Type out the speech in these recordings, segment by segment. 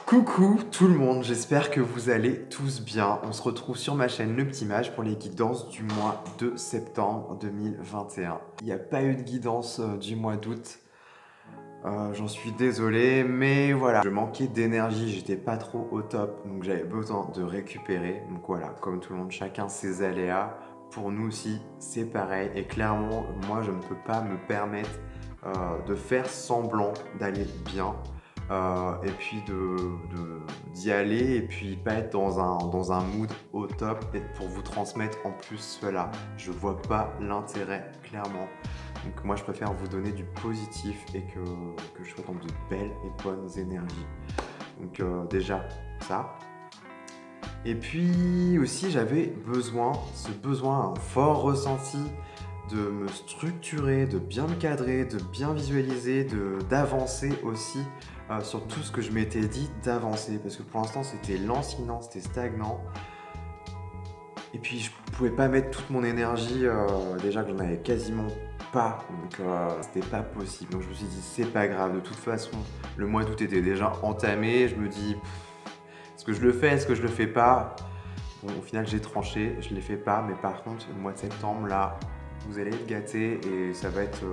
Coucou tout le monde, j'espère que vous allez tous bien. On se retrouve sur ma chaîne Le Petit Mage pour les guidances du mois de septembre 2021. Il n'y a pas eu de guidance du mois d'août, j'en suis désolé, mais voilà. Je manquais d'énergie, j'étais pas trop au top, donc j'avais besoin de récupérer. Donc voilà, comme tout le monde, chacun ses aléas. Pour nous aussi, c'est pareil. Et clairement, moi, je ne peux pas me permettre de faire semblant d'aller bien. Et puis d'y aller et puis pas être dans un mood au top et pour vous transmettre en plus cela. Je vois pas l'intérêt, clairement. Donc moi je préfère vous donner du positif et que je sois dans de belles et bonnes énergies. Donc déjà ça. Et puis aussi j'avais ce besoin fort ressenti de me structurer, de bien me cadrer, de bien visualiser, d'avancer aussi sur tout ce que je m'étais dit d'avancer. Parce que pour l'instant, c'était lancinant, c'était stagnant. Et puis, je pouvais pas mettre toute mon énergie, déjà que j'en avais quasiment pas. Donc, c'était pas possible. Donc, je me suis dit, c'est pas grave. De toute façon, le mois d'août était déjà entamé. Je me dis, est-ce que je le fais, est-ce que je le fais pas? Bon, au final, j'ai tranché, je l'ai fait pas. Mais par contre, le mois de septembre, là, vous allez être gâtés et ça va être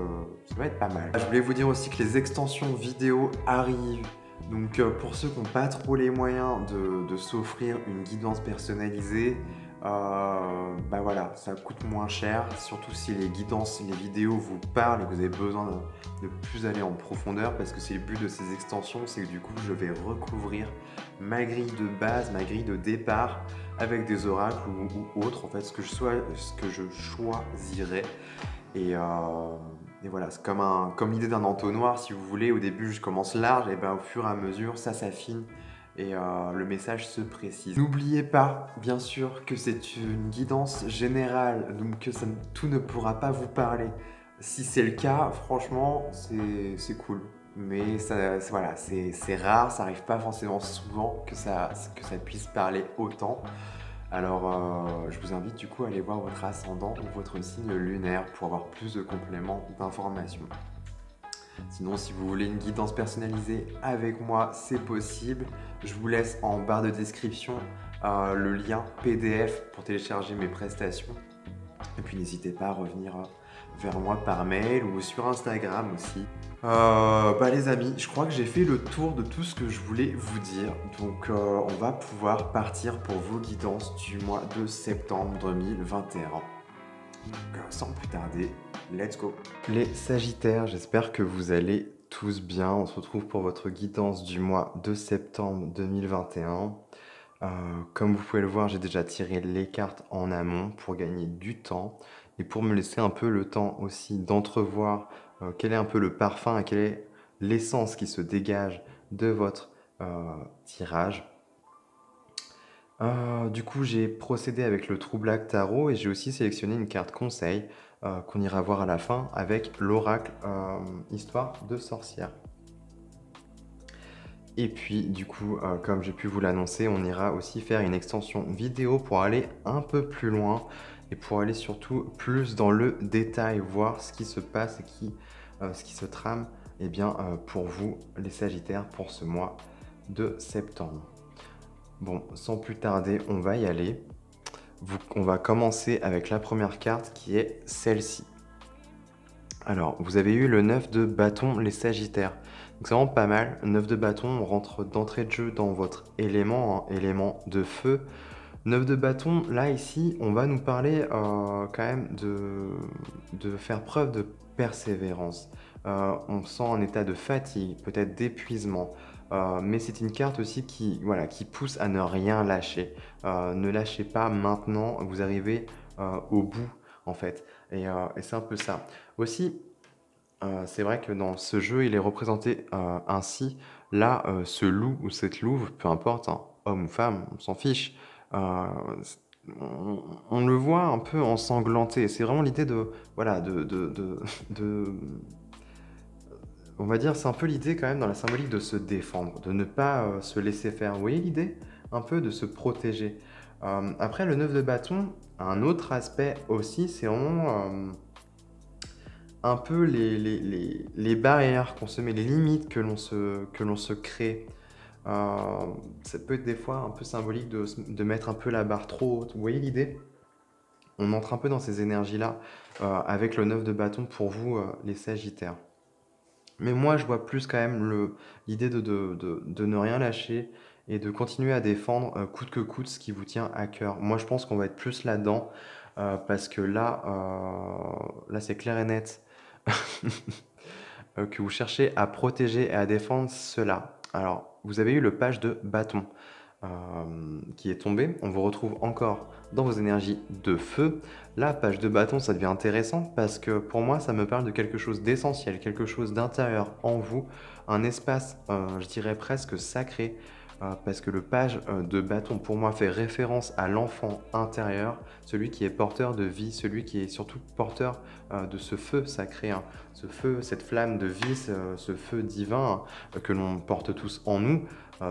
pas mal. Je voulais vous dire aussi que les extensions vidéo arrivent. Donc pour ceux qui n'ont pas trop les moyens de s'offrir une guidance personnalisée, bah voilà, ça coûte moins cher. Surtout si les guidances, les vidéos vous parlent et que vous avez besoin de plus aller en profondeur, parce que c'est le but de ces extensions, c'est que du coup je vais recouvrir ma grille de base, ma grille de départ avec des oracles ou autres, en fait, ce que je choisirais. Et voilà, c'est comme l'idée d'un entonnoir, si vous voulez. Au début, je commence large, et ben, au fur et à mesure, ça s'affine et le message se précise. N'oubliez pas, bien sûr, que c'est une guidance générale, donc que tout ne pourra pas vous parler. Si c'est le cas, franchement, c'est cool. Mais voilà, c'est rare, ça n'arrive pas forcément souvent que ça puisse parler autant. Alors, je vous invite du coup à aller voir votre ascendant ou votre signe lunaire pour avoir plus de compléments d'informations. Sinon, si vous voulez une guidance personnalisée avec moi, c'est possible. Je vous laisse en barre de description le lien PDF pour télécharger mes prestations. Et puis n'hésitez pas à revenir vers moi par mail ou sur Instagram aussi. Bah les amis, je crois que j'ai fait le tour de tout ce que je voulais vous dire. Donc on va pouvoir partir pour vos guidances du mois de septembre 2021. Donc sans plus tarder, let's go. Les Sagittaires, j'espère que vous allez tous bien. On se retrouve pour votre guidance du mois de septembre 2021. Comme vous pouvez le voir, j'ai déjà tiré les cartes en amont pour gagner du temps et pour me laisser un peu le temps aussi d'entrevoir quel est un peu le parfum et quelle est l'essence qui se dégage de votre tirage. Du coup, j'ai procédé avec le Troublac Tarot et j'ai aussi sélectionné une carte conseil qu'on ira voir à la fin avec l'oracle Histoire de sorcière. Et puis du coup, comme j'ai pu vous l'annoncer, on ira aussi faire une extension vidéo pour aller un peu plus loin et pour aller surtout plus dans le détail, voir ce qui se passe et ce qui se trame pour vous les Sagittaires pour ce mois de septembre. Bon, sans plus tarder, on va y aller. On va commencer avec la première carte qui est celle-ci. Alors, vous avez eu le 9 de bâton, les Sagittaires. Donc c'est vraiment pas mal. 9 de bâton, on rentre d'entrée de jeu dans votre élément, hein, élément de feu. 9 de bâton, là, ici, on va nous parler quand même de faire preuve de persévérance. On sent un état de fatigue, peut-être d'épuisement. Mais c'est une carte aussi qui pousse à ne rien lâcher. Ne lâchez pas maintenant, vous arrivez au bout, en fait. Et c'est un peu ça. Aussi, c'est vrai que dans ce jeu, il est représenté ainsi. Là, ce loup ou cette louve, peu importe, hein, homme ou femme, on s'en fiche. On le voit un peu ensanglanté. C'est vraiment l'idée on va dire, c'est un peu l'idée quand même dans la symbolique de se défendre, de ne pas se laisser faire. Vous voyez l'idée? Un peu de se protéger. Après, le 9 de bâton, un autre aspect aussi, c'est vraiment un peu les barrières qu'on se met, les limites que l'on se crée. Ça peut être des fois un peu symbolique de mettre un peu la barre trop haute. Vous voyez l'idée? On entre un peu dans ces énergies-là avec le 9 de bâton pour vous, les Sagittaires. Mais moi, je vois plus quand même l'idée de ne rien lâcher et de continuer à défendre coûte que coûte ce qui vous tient à cœur. Moi, je pense qu'on va être plus là-dedans parce que là c'est clair et net que vous cherchez à protéger et à défendre cela. Alors, vous avez eu le page de bâton qui est tombé. On vous retrouve encore dans vos énergies de feu. Là, page de bâton, ça devient intéressant parce que pour moi, ça me parle de quelque chose d'essentiel, quelque chose d'intérieur en vous, un espace, je dirais presque sacré, parce que le page de bâton, pour moi, fait référence à l'enfant intérieur, celui qui est porteur de vie, celui qui est surtout porteur de ce feu sacré, hein, ce feu, cette flamme de vie, ce feu divin que l'on porte tous en nous.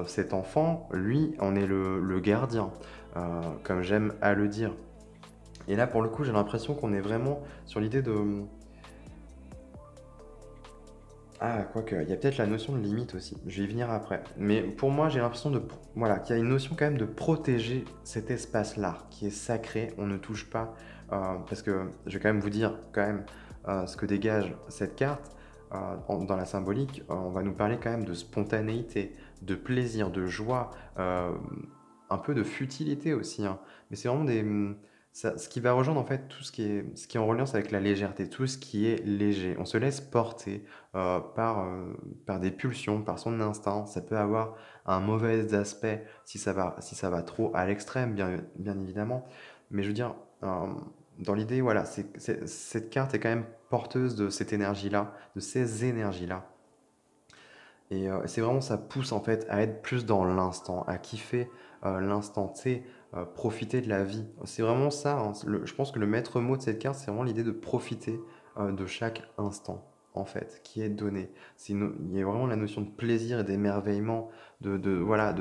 Cet enfant, lui, en est le gardien, comme j'aime à le dire. Et là, pour le coup, j'ai l'impression qu'on est vraiment sur l'idée de... Ah, quoique, il y a peut-être la notion de limite aussi. Je vais y venir après. Mais pour moi, j'ai l'impression voilà, qu'il y a une notion quand même de protéger cet espace-là, qui est sacré. On ne touche pas... parce que je vais quand même vous dire quand même ce que dégage cette carte. Dans la symbolique, on va nous parler quand même de spontanéité, de plaisir, de joie, un peu de futilité aussi, hein. Mais c'est vraiment ce qui va rejoindre en fait tout ce qui est en reliance avec la légèreté, tout ce qui est léger. On se laisse porter par des pulsions, par son instinct. Ça peut avoir un mauvais aspect si ça va trop à l'extrême, bien évidemment. Mais je veux dire, dans l'idée, voilà, cette carte est quand même porteuse de cette énergie-là, de ces énergies-là. Et c'est vraiment, ça pousse en fait à être plus dans l'instant, à kiffer l'instant T, profiter de la vie. C'est vraiment ça, hein. Je pense que le maître mot de cette carte, c'est vraiment l'idée de profiter de chaque instant, en fait, qui est donné. Il y a vraiment la notion de plaisir et d'émerveillement, voilà,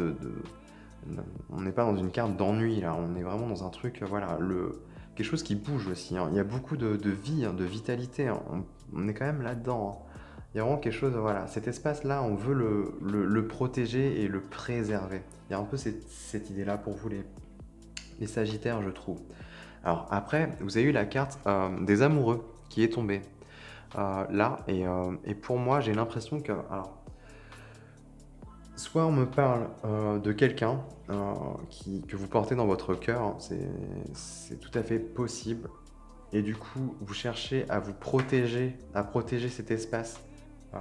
on n'est pas dans une carte d'ennui, là, on est vraiment dans un truc, voilà, quelque chose qui bouge aussi, hein. Il y a beaucoup de vie, hein, de vitalité, hein. On est quand même là-dedans, hein. Il y a vraiment quelque chose, voilà, cet espace-là, on veut le protéger et le préserver. Il y a un peu cette idée-là pour vous, les Sagittaires, je trouve. Alors après, vous avez eu la carte des amoureux qui est tombée là, et pour moi, j'ai l'impression que... Alors, soit on me parle de quelqu'un que vous portez dans votre cœur, hein, c'est tout à fait possible. Et du coup, vous cherchez à vous protéger, à protéger cet espace. Euh,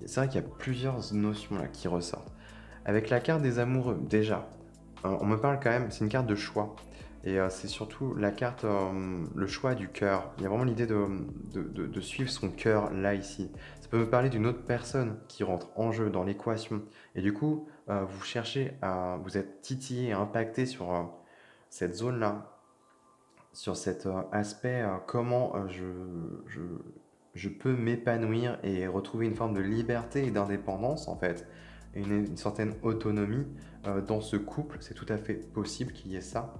c'est vrai qu'il y a plusieurs notions là qui ressortent. Avec la carte des amoureux, déjà, on me parle quand même, c'est une carte de choix. Et c'est surtout la carte, le choix du cœur. Il y a vraiment l'idée de suivre son cœur là, ici. Ça peut me parler d'une autre personne qui rentre en jeu dans l'équation. Et du coup, vous cherchez vous êtes titillé et impacté sur cette zone-là, sur cet aspect, comment je peux m'épanouir et retrouver une forme de liberté et d'indépendance, en fait, et une certaine autonomie dans ce couple. C'est tout à fait possible qu'il y ait ça.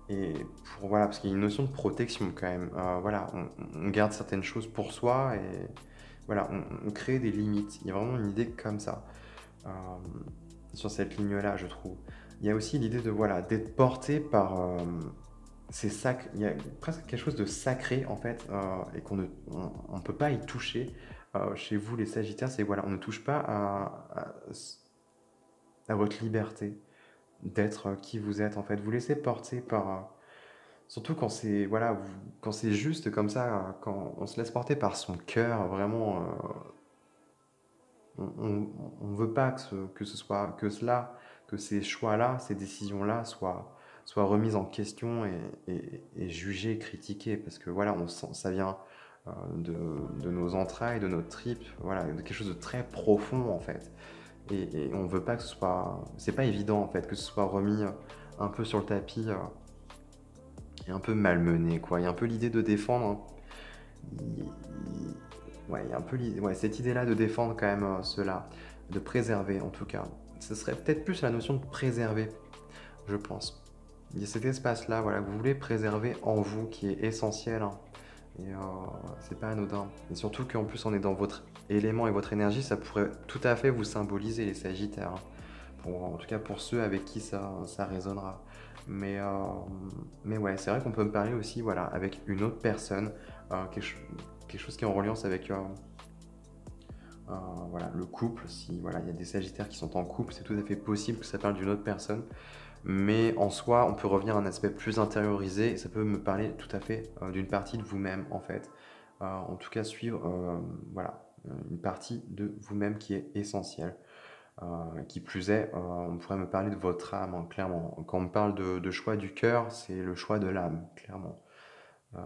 Et voilà, parce qu'il y a une notion de protection quand même. Voilà, on garde certaines choses pour soi et voilà, on crée des limites. Il y a vraiment une idée comme ça euh, sur cette ligne-là, je trouve. Il y a aussi l'idée de voilà, d'être porté par il y a presque quelque chose de sacré en fait, et on peut pas y toucher. Chez vous, les Sagittaires, c'est voilà, on ne touche pas à votre liberté d'être qui vous êtes en fait. Vous laissez porter par surtout quand c'est voilà, quand c'est juste comme ça, quand on se laisse porter par son cœur, vraiment, on veut pas que ce soit que cela, que ces choix-là, ces décisions-là soient remises en question et jugées, critiquées, parce que voilà, on sent, ça vient de nos entrailles, de nos tripes, voilà, de quelque chose de très profond en fait. Et on veut pas que ce soit, c'est pas évident en fait que ce soit remis un peu sur le tapis et un peu malmené quoi. Il y a un peu l'idée de défendre, hein. Ouais, il y a un peu ouais, cette idée-là de défendre quand même cela, de préserver en tout cas. Ce serait peut-être plus la notion de préserver, je pense. Il y a cet espace-là, voilà, que vous voulez préserver en vous, qui est essentiel, hein. Et c'est pas anodin. Et surtout qu'en plus on est dans votre élément et votre énergie, ça pourrait tout à fait vous symboliser les Sagittaires, hein. En tout cas pour ceux avec qui ça résonnera. Mais, euh, mais ouais, c'est vrai qu'on peut me parler aussi, voilà, avec une autre personne, quelque chose qui est en reliance avec voilà, le couple. Si voilà, il y a des Sagittaires qui sont en couple, c'est tout à fait possible que ça parle d'une autre personne. Mais en soi, on peut revenir à un aspect plus intériorisé et ça peut me parler tout à fait d'une partie de vous-même en fait. En tout cas, suivre voilà, une partie de vous-même qui est essentielle. Qui plus est, on pourrait me parler de votre âme, hein, clairement. Quand on me parle de choix du cœur, c'est le choix de l'âme, clairement. Euh,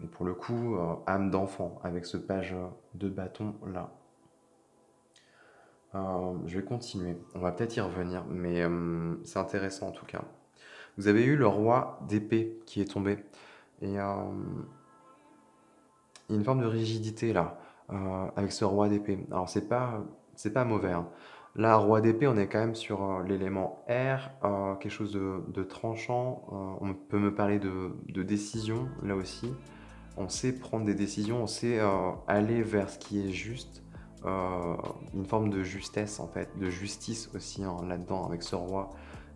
et pour le coup, âme d'enfant, avec ce page de bâton là. Je vais continuer, on va peut-être y revenir, mais c'est intéressant en tout cas. Vous avez eu le roi d'épée qui est tombé. Et il y a une forme de rigidité là, avec ce roi d'épée. Alors c'est pas mauvais, hein. Là, roi d'épée, on est quand même sur l'élément air, quelque chose de tranchant. On peut me parler de décision là aussi. On sait prendre des décisions, on sait aller vers ce qui est juste. Une forme de justesse en fait, de justice aussi, hein, là-dedans, avec ce roi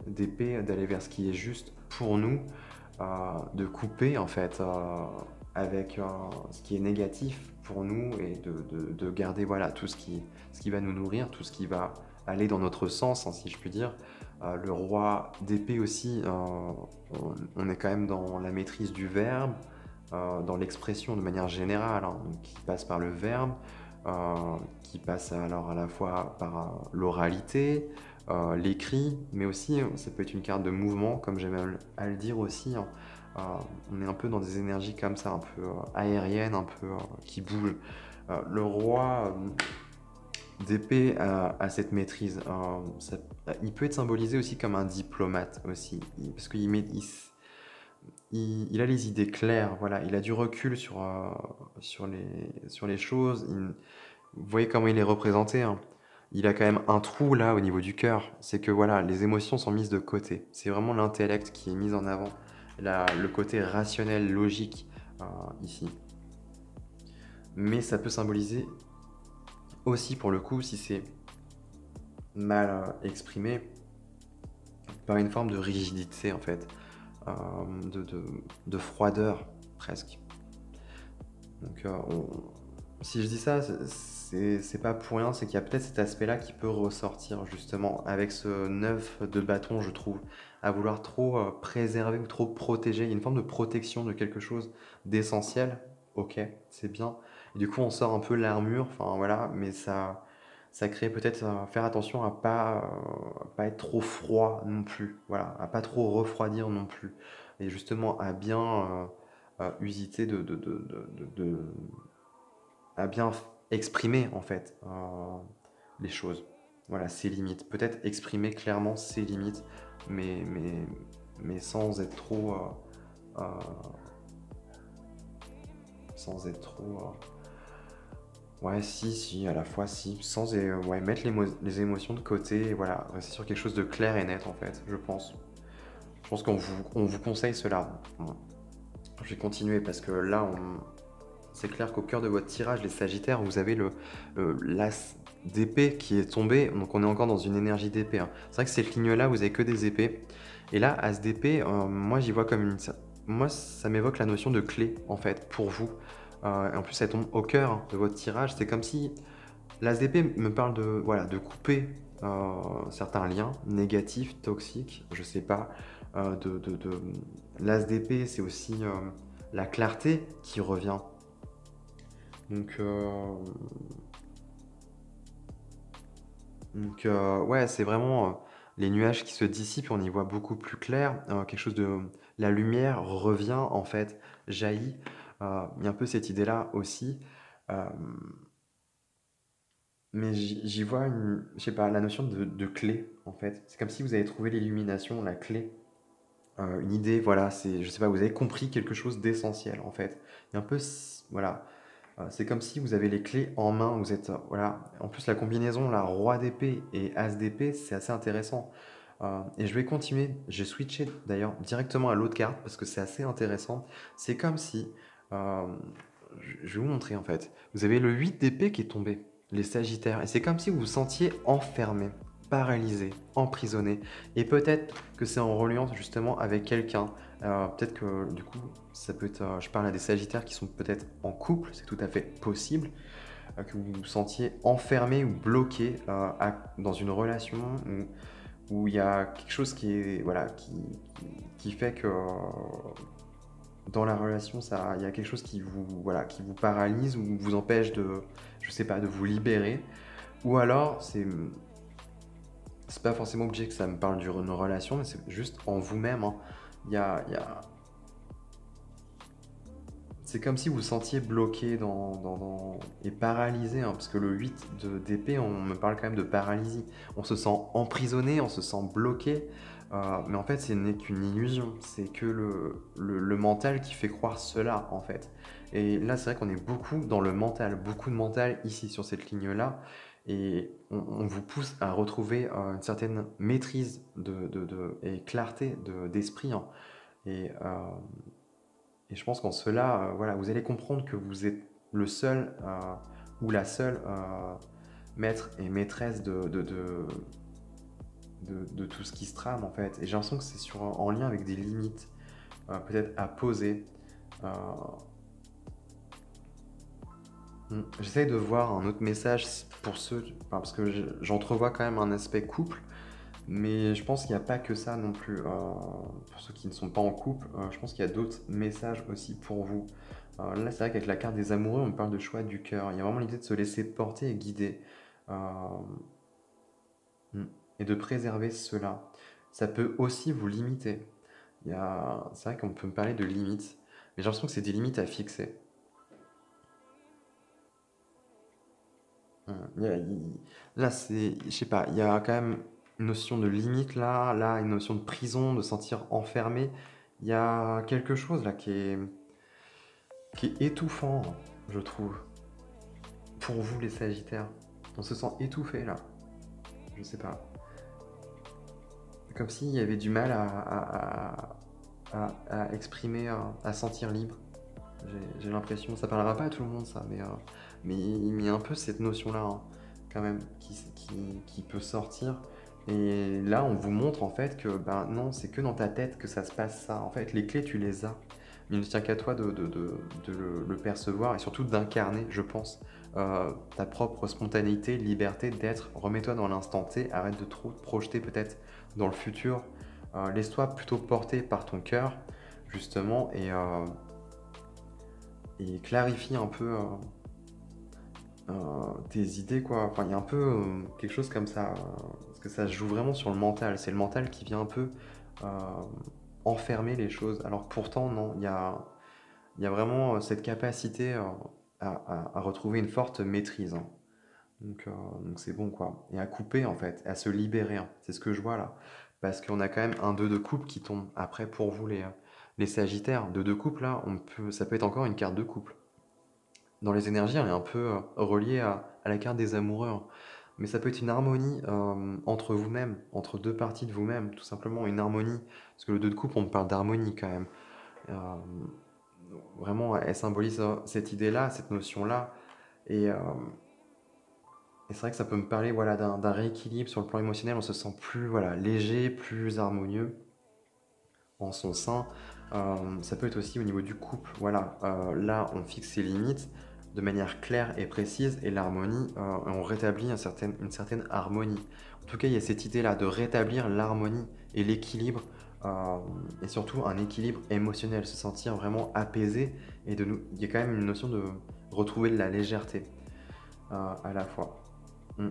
d'épée, d'aller vers ce qui est juste pour nous, de couper en fait avec ce qui est négatif pour nous et de garder voilà, tout ce qui va nous nourrir, tout ce qui va aller dans notre sens, hein, si je puis dire. Le roi d'épée aussi, on est quand même dans la maîtrise du verbe, dans l'expression de manière générale, hein, qui passe par le verbe, qui passe alors à la fois par l'oralité, l'écrit, mais aussi ça peut être une carte de mouvement, comme j'aime à le dire aussi, hein. On est un peu dans des énergies comme ça, un peu aériennes, un peu qui bougent. Le roi d'épée a cette maîtrise. Il peut être symbolisé aussi comme un diplomate aussi, parce qu'il il a les idées claires, voilà, il a du recul sur les choses. Vous voyez comment il est représenté, hein. Il a quand même un trou là au niveau du cœur. C'est que voilà, les émotions sont mises de côté. C'est vraiment l'intellect qui est mis en avant. Le côté rationnel, logique ici. Mais ça peut symboliser aussi pour le coup, si c'est mal exprimé, par une forme de rigidité en fait, euh, de froideur presque. Donc si je dis ça, c'est pas pour rien, c'est qu'il y a peut-être cet aspect-là qui peut ressortir justement avec ce 9 de bâton, je trouve, à vouloir trop préserver ou trop protéger. Il y a une forme de protection de quelque chose d'essentiel, ok, c'est bien. Et du coup, on sort un peu l'armure, enfin voilà, mais ça crée peut-être faire attention à pas être trop froid non plus, voilà, à pas trop refroidir non plus. Et justement, à bien usiter à bien exprimer en fait les choses. Voilà, ses limites. Peut-être exprimer clairement ses limites, mais, mais, mais sans être trop. Sans être trop. Ouais, si, à la fois si. Sans ouais, mettre les émotions de côté et voilà, rester sur quelque chose de clair et net en fait, je pense. Je pense on vous conseille cela. Bon, je vais continuer parce que là, c'est clair qu'au cœur de votre tirage, les Sagittaires, vous avez l'as d'épée qui est tombé. Donc on est encore dans une énergie d'épée, hein. C'est vrai que cette ligne-là, vous avez que des épées. Et là, as d'épée, moi j'y vois comme une... Moi, ça m'évoque la notion de clé, en fait, pour vous. Et en plus, ça tombe au cœur de votre tirage. C'est comme si l'as d'épée me parle de, voilà, de couper certains liens négatifs, toxiques, je sais pas. L'as d'épée, c'est aussi la clarté qui revient. Donc, ouais, c'est vraiment les nuages qui se dissipent, on y voit beaucoup plus clair. Quelque chose de... La lumière revient, en fait, jaillit. Il y a un peu cette idée-là aussi. Euh, mais j'y vois je sais pas, la notion de clé, en fait. C'est comme si vous avez trouvé l'illumination, la clé, une idée, voilà, je sais pas, vous avez compris quelque chose d'essentiel, en fait. Il y a un peu, voilà, c'est comme si vous avez les clés en main, vous êtes, voilà. En plus, la combinaison, la roi d'épée et as d'épée, c'est assez intéressant. Et je vais continuer, j'ai switché d'ailleurs directement à l'autre carte parce que c'est assez intéressant. C'est comme si, euh, je vais vous montrer en fait, vous avez le 8 d'épée qui est tombé. les Sagittaires. Et c'est comme si vous vous sentiez enfermé, paralysé, emprisonné. Et peut-être que c'est en reliance justement avec quelqu'un. Peut-être que du coup, ça peut être, je parle à des Sagittaires qui sont peut-être en couple, c'est tout à fait possible, que vous vous sentiez enfermé ou bloqué dans une relation où il y a quelque chose qui est, voilà, qui fait que dans la relation, ça, il y a quelque chose qui vous, voilà, qui vous paralyse ou vous empêche de, je sais pas, de vous libérer. Ou alors, c'est pas forcément obligé que ça me parle d'une relation, mais c'est juste en vous-même, hein. Il y a... C'est comme si vous vous sentiez bloqué et paralysé, hein, parce que le 8 d'épée, on me parle quand même de paralysie. On se sent emprisonné, on se sent bloqué, mais en fait, ce n'est qu'une illusion. C'est que le mental qui fait croire cela, en fait. Et là, c'est vrai qu'on est beaucoup dans le mental, beaucoup de mental ici sur cette ligne-là, et on vous pousse à retrouver une certaine maîtrise et clarté d'esprit, hein. Et, et je pense qu'en cela, voilà, vous allez comprendre que vous êtes le seul ou la seule maître et maîtresse de tout ce qui se trame en fait. Et j'ai l'impression que c'est en lien avec des limites, peut-être à poser. Euh, J'essaye de voir un autre message pour ceux, enfin, parce que j'entrevois quand même un aspect couple, mais je pense qu'il n'y a pas que ça non plus. Pour ceux qui ne sont pas en couple, je pense qu'il y a d'autres messages aussi pour vous. Là, c'est vrai qu'avec la carte des amoureux, on parle de choix du cœur. Il y a vraiment l'idée de se laisser porter et guider. Euh, mm, et de préserver cela. Ça peut aussi vous limiter. C'est vrai qu'on peut me parler de limites, mais j'ai l'impression que c'est des limites à fixer. Il y a- il- Là, je sais pas, il y a quand même une notion de limite là, une notion de prison, de sentir enfermé. Il y a quelque chose là qui est étouffant, je trouve, pour vous les Sagittaires. On se sent étouffé là, je sais pas. Comme s'il y avait du mal à exprimer, à sentir libre. J'ai l'impression, ça parlera pas à tout le monde ça, mais il y a un peu cette notion-là, hein, quand même, qui peut sortir. Et là, on vous montre en fait que ben non, c'est que dans ta tête que ça se passe ça. En fait, les clés, tu les as. Mais il ne tient qu'à toi de le percevoir et surtout d'incarner, je pense, ta propre spontanéité, liberté d'être. Remets-toi dans l'instant T, arrête de trop te projeter peut-être dans le futur. Laisse-toi plutôt porter par ton cœur, justement, et clarifie un peu tes idées, quoi. Enfin, il y a un peu quelque chose comme ça, parce que ça se joue vraiment sur le mental. C'est le mental qui vient un peu euh, enfermer les choses. Alors pourtant, non, il y a vraiment cette capacité à retrouver une forte maîtrise, hein. Donc c'est bon, quoi. Et à couper, en fait, à se libérer, hein. C'est ce que je vois là. Parce qu'on a quand même un 2 de couple qui tombe. Après, pour vous, les Sagittaires, 2 de couple, là, ça peut être encore une carte de couple. Dans les énergies, elle est un peu reliée à la carte des amoureux, hein. Mais ça peut être une harmonie entre vous-même, entre deux parties de vous-même, tout simplement une harmonie. Parce que le 2 de couple, on parle d'harmonie quand même. Euh, Vraiment, elle symbolise cette idée-là, cette notion-là. Et, euh, et c'est vrai que ça peut me parler, voilà, d'un rééquilibre sur le plan émotionnel. On se sent plus, voilà, léger, plus harmonieux en son sein. Ça peut être aussi au niveau du couple. Voilà, là, on fixe ses limites de manière claire et précise, et l'harmonie, on rétablit une certaine harmonie. En tout cas, il y a cette idée-là de rétablir l'harmonie et l'équilibre, et surtout un équilibre émotionnel, se sentir vraiment apaisé, et il y a quand même une notion de retrouver de la légèreté à la fois. Mm.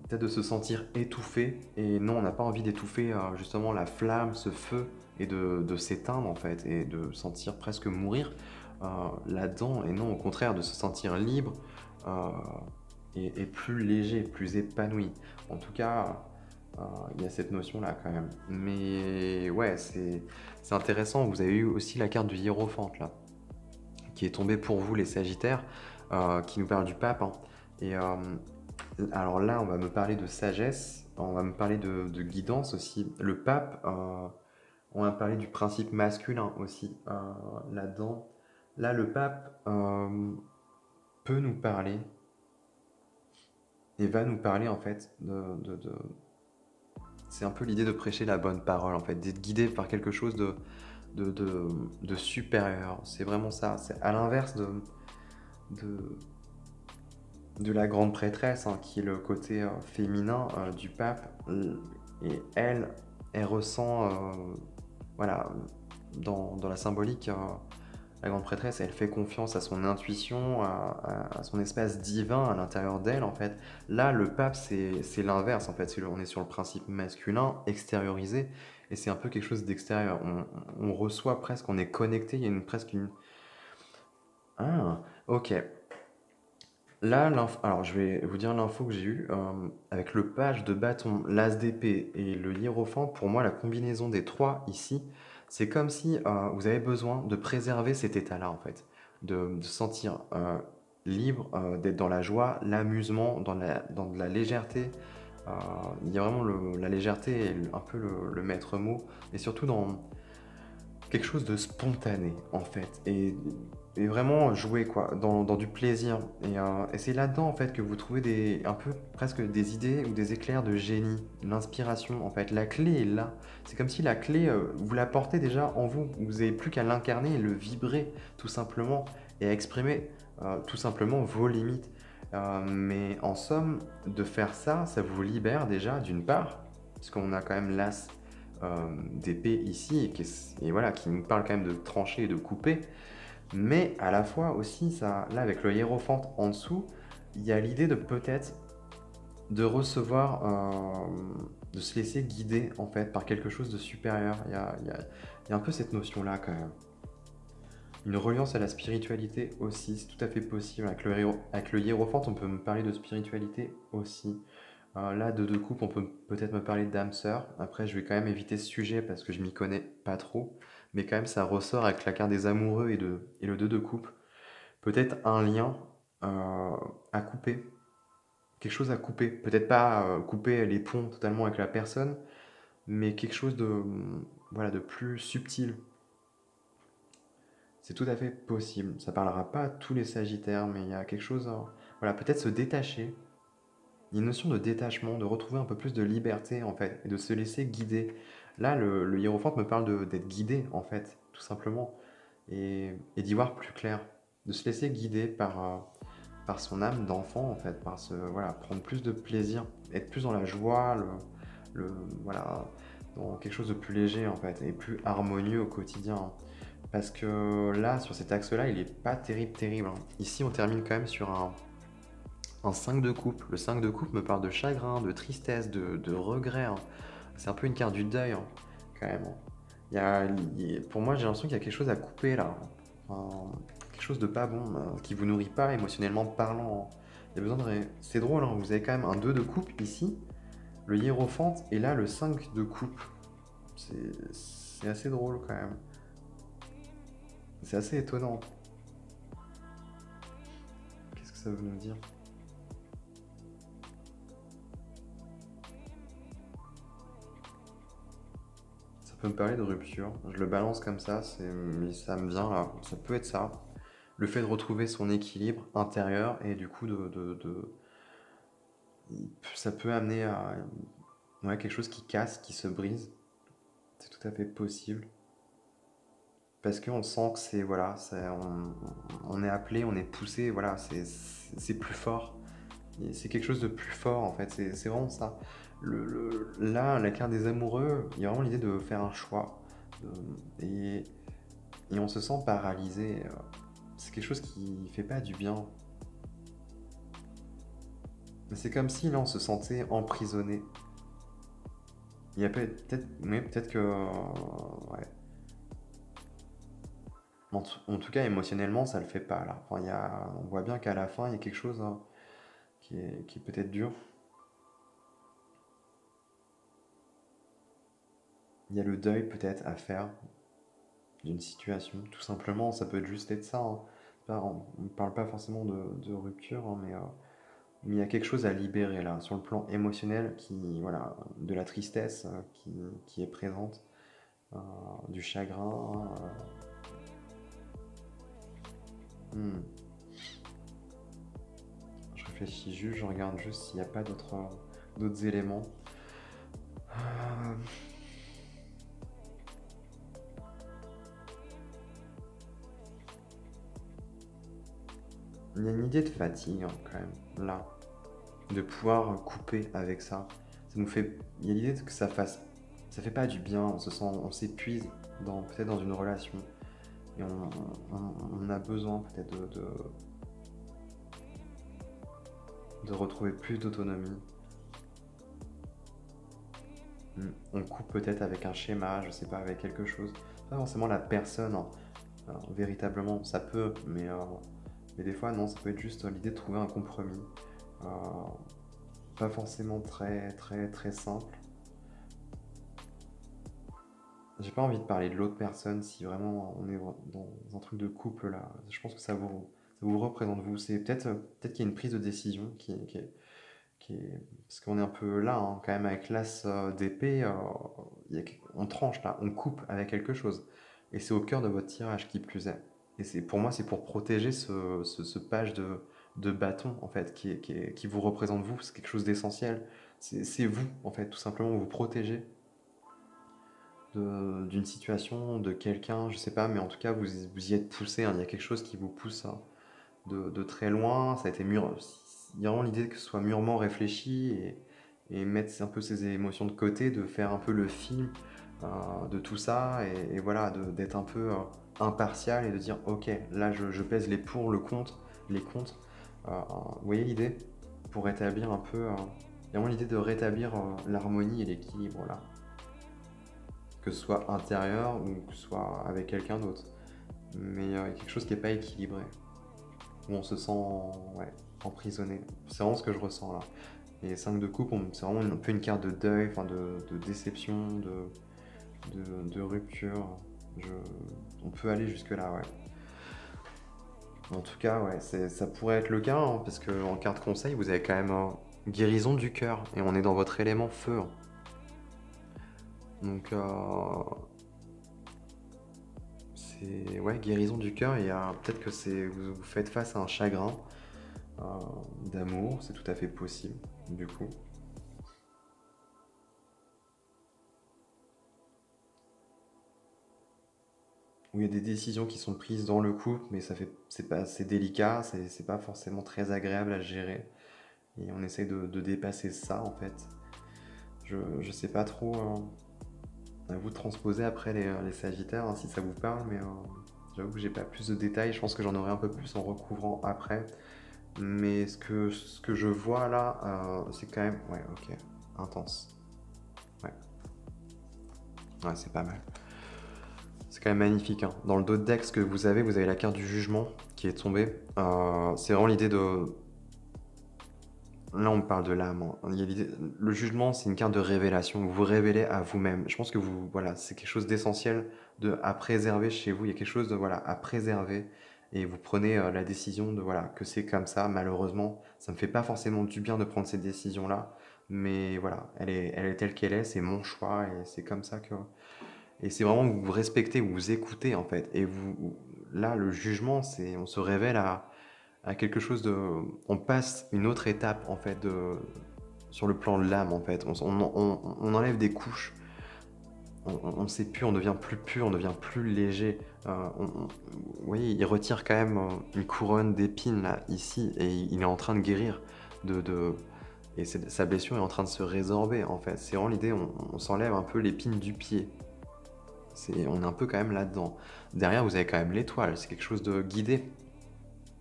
Peut-être de se sentir étouffé, et non, on n'a pas envie d'étouffer justement la flamme, ce feu, et de s'éteindre en fait, et de sentir presque mourir là-dedans, et non, au contraire, de se sentir libre euh, et plus léger, plus épanoui. En tout cas, il y a cette notion-là quand même. Mais ouais, c'est intéressant, vous avez eu aussi la carte du hiérophante là, qui est tombée pour vous les Sagittaires, qui nous parle du pape, hein. Et alors là, on va me parler de sagesse, on va me parler de guidance aussi. Le pape, on va parler du principe masculin aussi là-dedans. Là, le pape peut nous parler. et va nous parler en fait c'est un peu l'idée de prêcher la bonne parole en fait, d'être guidé par quelque chose de, de, de supérieur. C'est vraiment ça. C'est à l'inverse de, de la grande prêtresse, hein, qui est le côté féminin du pape. Et elle ressent, voilà, dans la symbolique, la grande prêtresse, elle fait confiance à son intuition, à son espace divin à l'intérieur d'elle, en fait. Là, le pape, c'est l'inverse, en fait. On est sur le principe masculin, extériorisé, et c'est un peu quelque chose d'extérieur. On reçoit presque, on est connecté, il y a presque une... Ah, ok. Là, alors je vais vous dire l'info que j'ai eue. Avec le page de bâton, l'as d'épée et le hiérophant, pour moi, la combinaison des trois ici, c'est comme si vous avez besoin de préserver cet état-là, en fait. De se sentir libre, d'être dans la joie, l'amusement, dans de la légèreté. Euh, il y a vraiment la légèreté est un peu le maître mot, et surtout dans quelque chose de spontané en fait et vraiment jouer quoi dans du plaisir et c'est là-dedans en fait que vous trouvez un peu presque des idées ou des éclairs de génie, l'inspiration en fait, la clé est là. C'est comme si la clé vous la portez déjà en vous, vous n'avez plus qu'à l'incarner et le vibrer tout simplement et à exprimer tout simplement vos limites. Mais en somme, de faire ça, ça vous libère déjà d'une part, puisqu'on a quand même l'as d'épée ici et voilà, qui nous parle quand même de trancher et de couper, mais à la fois aussi, ça, là avec le hiérophante en dessous, il y a l'idée de peut-être de recevoir, de se laisser guider en fait par quelque chose de supérieur. Il y a un peu cette notion-là quand même. Une reliance à la spiritualité aussi, c'est tout à fait possible. Avec le hiérophante, on peut me parler de spiritualité aussi. Là, de deux coupes, on peut peut-être me parler d'âme sœur. Après, je vais quand même éviter ce sujet parce que je m'y connais pas trop. Mais quand même, ça ressort avec la carte des amoureux et le 2 de coupe. Peut-être un lien à couper. Quelque chose à couper. Peut-être pas couper les ponts totalement avec la personne, mais quelque chose voilà, de plus subtil. C'est tout à fait possible. Ça parlera pas à tous les sagittaires, mais il y a quelque chose... voilà, peut-être se détacher. Il y a une notion de détachement, de retrouver un peu plus de liberté en fait, et de se laisser guider. Là, le hiérophante me parle d'être guidé en fait, tout simplement, et d'y voir plus clair, de se laisser guider par son âme d'enfant en fait, voilà, prendre plus de plaisir, être plus dans la joie, voilà, dans quelque chose de plus léger en fait, et plus harmonieux au quotidien, hein. Parce que là, sur cet axe-là, il est pas terrible, terrible, hein. Ici, on termine quand même sur un 5 de coupe. Le 5 de coupe me parle de chagrin, de tristesse, de regret, hein. C'est un peu une carte du deuil, hein, quand même, hein. Pour moi, j'ai l'impression qu'il y a quelque chose à couper là, hein. Enfin, quelque chose de pas bon, qui vous nourrit pas émotionnellement parlant, hein. Il y a besoin C'est drôle, hein, vous avez quand même un 2 de coupe ici, le hiérophante, et là le 5 de coupe. C'est assez drôle quand même. C'est assez étonnant. Qu'est-ce que ça veut nous dire? Ça peut me parler de rupture. Je le balance comme ça, mais ça me vient là. Ça peut être ça. Le fait de retrouver son équilibre intérieur et du coup ça peut amener à ouais, quelque chose qui casse, qui se brise. C'est tout à fait possible. Parce qu'on sent que c'est voilà, on est appelé, on est poussé, voilà, c'est plus fort. C'est quelque chose de plus fort en fait, c'est vraiment ça. Là, la carte des amoureux, il y a vraiment l'idée de faire un choix. Euh, et, et on se sent paralysé. C'est quelque chose qui fait pas du bien. C'est comme si là on se sentait emprisonné. Il y a peut-être, mais peut-être que, ouais. En tout cas, émotionnellement, ça le fait pas là. Enfin, on voit bien qu'à la fin, il y a quelque chose, hein, qui est peut-être dur. Il y a le deuil peut-être à faire d'une situation, tout simplement. Ça peut juste être ça, hein. On ne parle pas forcément de rupture, hein, mais il y a quelque chose à libérer là, sur le plan émotionnel, voilà, de la tristesse qui est présente, du chagrin. Je réfléchis juste, je regarde juste s'il n'y a pas d'autres éléments. Euh, Il y a une idée de fatigue hein, quand même, là. De pouvoir couper avec ça. Ça nous fait. Il y a l'idée que ça fait pas du bien, on se sent. On s'épuise peut-être dans une relation. Et on a besoin peut-être de retrouver plus d'autonomie. On coupe peut-être avec un schéma, je sais pas, avec quelque chose. Pas forcément la personne, hein. Alors, véritablement, ça peut, mais des fois, non, ça peut être juste l'idée de trouver un compromis. Euh, Pas forcément très, très, très simple. J'ai pas envie de parler de l'autre personne si vraiment on est dans un truc de couple là. Je pense que ça vous représente vous. C'est peut-être qu'il y a une prise de décision parce qu'on est un peu là hein, quand même avec l'as d'épée. On tranche là, on coupe avec quelque chose. Et c'est au cœur de votre tirage qui plus est. Et pour moi, c'est pour protéger ce page de bâton en fait qui vous représente vous. C'est quelque chose d'essentiel. C'est vous en fait, tout simplement vous protéger d'une situation, de quelqu'un, je sais pas, mais en tout cas, vous y êtes poussé, hein. Il y a quelque chose qui vous pousse hein, de très loin. Ça a été il y a vraiment l'idée que ce soit mûrement réfléchi et mettre un peu ses émotions de côté, de faire un peu le film de tout ça et voilà, d'être un peu impartial et de dire ok, là je pèse les pour, le contre, les contre. Vous voyez l'idée? Pour rétablir un peu. Il y a vraiment l'idée de rétablir l'harmonie et l'équilibre là, que ce soit intérieur ou que ce soit avec quelqu'un d'autre. Mais il y a quelque chose qui n'est pas équilibré, où on se sent ouais, emprisonné. C'est vraiment ce que je ressens là. Et 5 de coupe, c'est vraiment un peu une carte de deuil, de déception, de rupture. Je, on peut aller jusque là, ouais. En tout cas, ouais, ça pourrait être le cas, hein, parce qu'en carte conseil, vous avez quand même guérison du cœur, et on est dans votre élément feu. Hein. Donc, c'est ouais, guérison du cœur, et peut-être que vous faites face à un chagrin d'amour, c'est tout à fait possible, du coup. Où il y a des décisions qui sont prises dans le couple, mais c'est délicat, c'est pas forcément très agréable à gérer. Et on essaye de dépasser ça en fait. Je sais pas trop à vous de transposer après les Sagittaires hein, si ça vous parle, mais j'avoue que j'ai pas plus de détails. Je pense que j'en aurai un peu plus en recouvrant après. Mais ce que je vois là, c'est quand même. Ouais, ok. Intense. Ouais. Ouais, c'est pas mal. C'est quand même magnifique. Hein. Dans le dos de deck, ce que vous avez la carte du jugement qui est tombée. C'est vraiment l'idée de. Là, on parle de l'âme. Hein. Le jugement, c'est une carte de révélation. Vous vous révélez à vous-même. Je pense que voilà, c'est quelque chose d'essentiel à préserver chez vous. Il y a quelque chose de voilà à préserver. Et vous prenez la décision de voilà que c'est comme ça. Malheureusement, ça me fait pas forcément du bien de prendre cette décision-là. Mais voilà, elle est telle qu'elle est. C'est mon choix et c'est comme ça que. Et c'est vraiment que vous respectez, vous écoutez en fait. Et là, le jugement, on se révèle à quelque chose de. On passe une autre étape en fait sur le plan de l'âme en fait. On enlève des couches. On ne sait plus, on devient plus pur, on devient plus léger. Vous voyez, il retire quand même une couronne d'épines là, ici, et il est en train de guérir. Et sa blessure est en train de se résorber en fait. C'est vraiment l'idée, on s'enlève un peu l'épine du pied. On est un peu quand même là-dedans. Derrière, vous avez quand même l'étoile, c'est quelque chose de guidé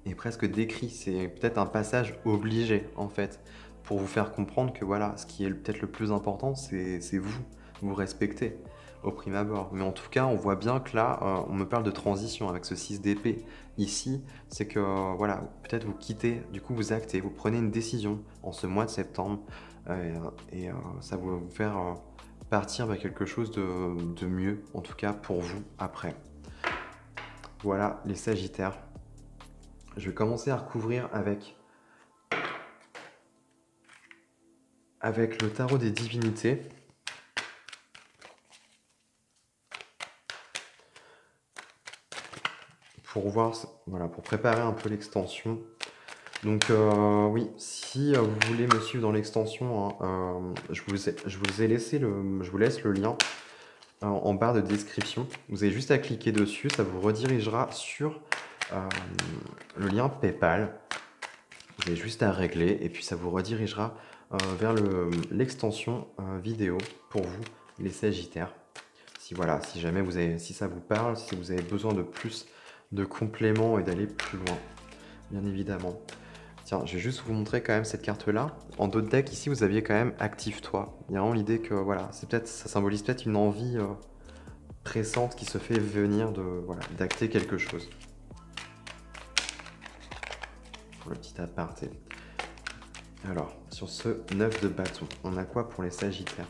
et presque décrit. C'est peut-être un passage obligé, en fait, pour vous faire comprendre que voilà, ce qui est peut-être le plus important, c'est vous respectez au prime abord. Mais en tout cas, on voit bien que là, on me parle de transition avec ce 6 d'épée. Ici, c'est que voilà, peut-être vous quittez, du coup vous actez, vous prenez une décision en ce mois de septembre et ça va vous faire partir vers quelque chose de mieux, en tout cas pour vous après. Voilà les Sagittaires. Je vais commencer à recouvrir avec le tarot des divinités. Pour voir, voilà, pour préparer un peu l'extension. Donc oui, si vous voulez me suivre dans l'extension, hein, je vous laisse le lien en barre de description. Vous avez juste à cliquer dessus, ça vous redirigera sur le lien PayPal. Vous avez juste à régler et puis ça vous redirigera vers l'extension vidéo pour vous, les Sagittaires. Si jamais si ça vous parle, si vous avez besoin de plus de compléments et d'aller plus loin, bien évidemment. Tiens, je vais juste vous montrer quand même cette carte-là. En dos de deck, ici, vous aviez quand même Active-toi. Il y a vraiment l'idée que, voilà, ça symbolise peut-être une envie pressante qui se fait venir d'acter quelque chose. Pour le petit aparté. Alors, sur ce 9 de bâton, on a quoi pour les Sagittaires?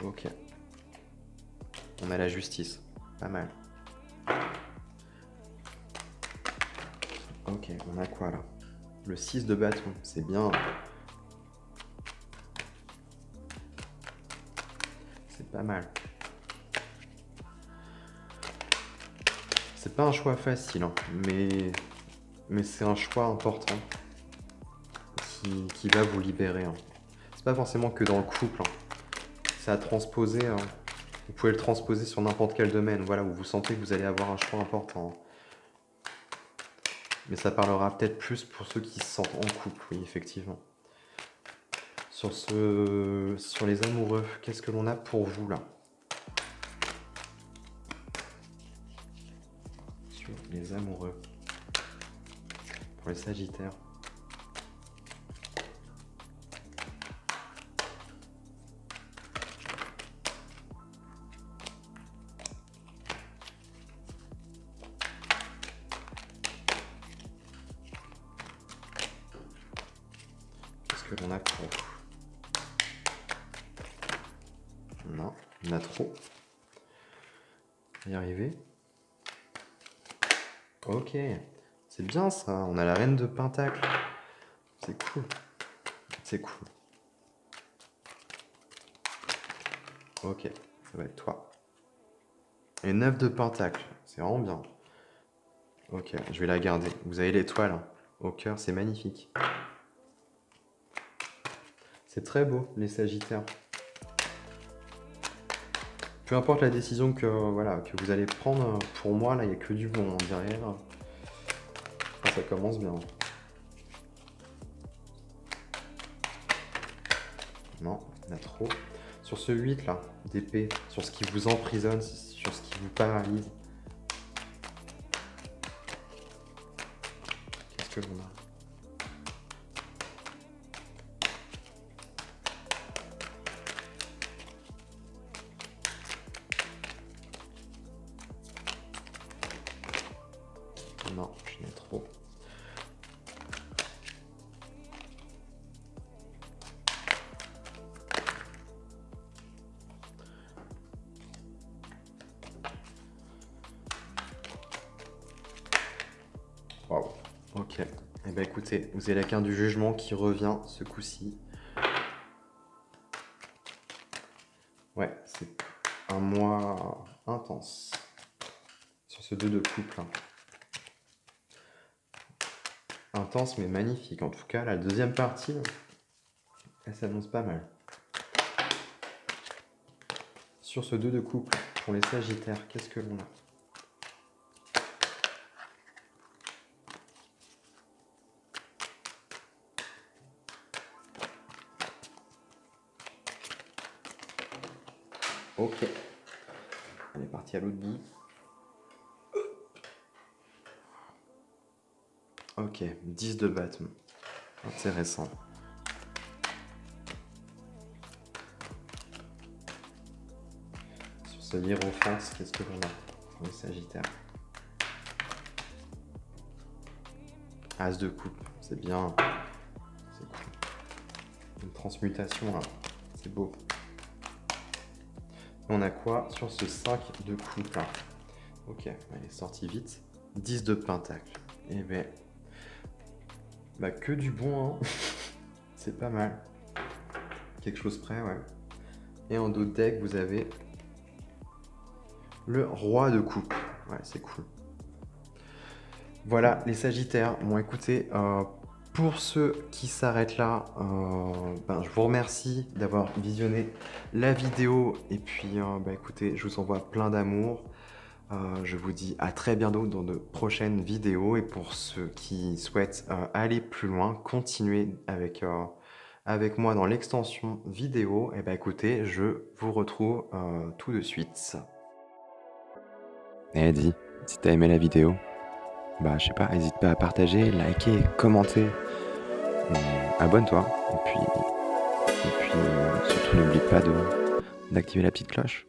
Ok. On a la justice. Pas mal. Ok, on a quoi là? Le 6 de bâton, c'est bien. C'est pas mal. C'est pas un choix facile, hein, mais c'est un choix important qui va vous libérer. Hein. C'est pas forcément que dans le couple. Hein. C'est à transposer. Hein. Vous pouvez le transposer sur n'importe quel domaine, voilà, où vous sentez que vous allez avoir un choix important. Mais ça parlera peut-être plus pour ceux qui se sentent en couple, oui, effectivement. Sur les amoureux, qu'est-ce que l'on a pour vous, là? Sur les amoureux. Pour les Sagittaires. Que l'on a pour vous. Non, on a trop. On va y arriver. Ok, c'est bien ça. On a la reine de Pentacle. C'est cool. C'est cool. Ok, ça va être toi. Et 9 de Pentacle. C'est vraiment bien. Ok, je vais la garder. Vous avez l'étoile hein, au cœur, c'est magnifique. C'est très beau, les Sagittaires. Peu importe la décision que vous allez prendre, pour moi, là, il n'y a que du bon hein, derrière. Enfin, ça commence bien. Non, il y en a trop. Sur ce 8 là, d'épée, sur ce qui vous emprisonne, sur ce qui vous paralyse. Qu'est-ce que l'on a? Non, j'en ai trop. Wow. Ok. Eh bien écoutez, vous avez la carte du jugement qui revient ce coup-ci. Ouais, c'est un mois intense. Sur ce 2 de couple. Hein. Intense mais magnifique. En tout cas, la deuxième partie, elle s'annonce pas mal. Sur ce 2 de couple, pour les Sagittaires, qu'est-ce que l'on a? Ok. On est parti à l'autre bout. Ok, 10 de bâton. Intéressant. Sur ce hiérophante, qu'est-ce que l'on a pour les Sagittaires? As de coupe, c'est bien. C'est cool. Une transmutation, là. C'est beau. On a quoi sur ce 5 de coupe là? Ok, elle est sortie vite. 10 de pentacle. Et ben, bah que du bon, hein. C'est pas mal. Quelque chose près, ouais. Et en dos de deck, vous avez le roi de coupe. Ouais, c'est cool. Voilà, les Sagittaires. Bon, écoutez, pour ceux qui s'arrêtent là, je vous remercie d'avoir visionné la vidéo. Et puis, écoutez, je vous envoie plein d'amour. Je vous dis à très bientôt dans de prochaines vidéos. Et pour ceux qui souhaitent aller plus loin, continuer avec moi dans l'extension vidéo, et écoutez, je vous retrouve tout de suite. Et dis, si t'as aimé la vidéo, je sais pas, n'hésite pas à partager, liker, commenter. Abonne-toi. Et puis surtout n'oublie pas d'activer la petite cloche.